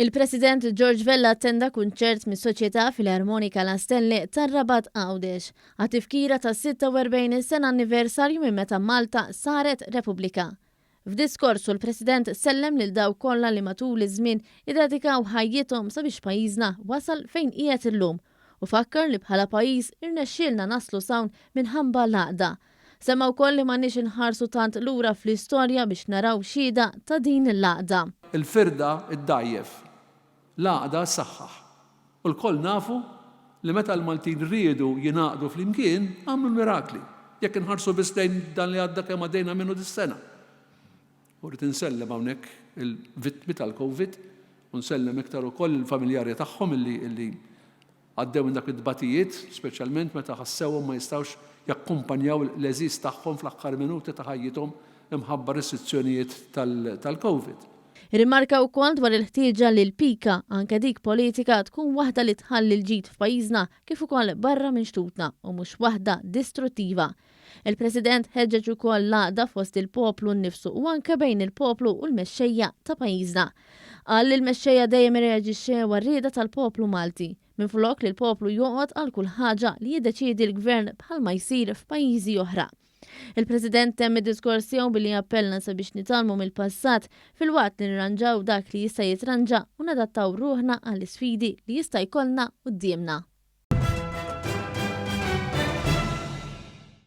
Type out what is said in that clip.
Il-President George Vella attenda kunċert mis-Soċjetà Filarmonika La Stella tar-Rabat għawdex għat-tifkira tas-46 sena anniversarju minn meta Malta saret Repubblika. F'diskorsu l-President sellem lil daw kollha li matul iż-żmien iddedikaw ħajjithom sabiex pajjiżna wasal fejn qiegħed illum u fakkar li bħala pajjiż irnexxielna naslu sawn minħabba l-għaqda. Semma wkoll li m'għandniex inħarsu tant lura fl-istorja biex naraw xhieda ta' din il-għaqda. Il-firda iddajjef, l-għaqda s-saħħaħ. U l-koll nafu li meta l-Maltin riedu jingħaqdu flimkien għamlu l-mirakli. Jekk inħarsu biss lejn dan li għadda kemm għaddejna minnu dis-sena. U rrid insellem hawnhekk il-vittmi tal-Covid u nsellem iktar ukoll il-familjari tagħhom illi għaddew minn dak id-dbatijiet, speċjalment meta ħassewhom ma jistgħux jakkumpanjaw l-eżiż tagħhom fl-aħħar minuti ta' ħajjithom imħabba restrizzjonijiet tal-Covid. Rimarka wkoll dwar il-ħtieġa li l-pika anke dik politika tkun waħda li tħalli l-ġid f'pajjiżna kif ukoll barra minn xtutna u mhux waħda distruttiva. Il-President ħeġġeġ ukoll l-għaqda fost il-poplu nnifsu u anke bejn il-poplu u l-mexxejja ta' pajjiżna. Qal li l-mexxejja dejjem irreaġixxew għar-rieda tal-poplu Malti minflok li l-poplu joqgħod għal kull ħaġa li jiddeċiedi l-gvern bħalma jsir f'pajjiżi oħra. Il-President temm id-diskors tiegħu billi jappellna sabiex nitalmu mill-passat filwaqt li nirranġaw dak li jista' jitranġa u nadattaw ruħna għall-isfidi li jista' jkollna quddiemna.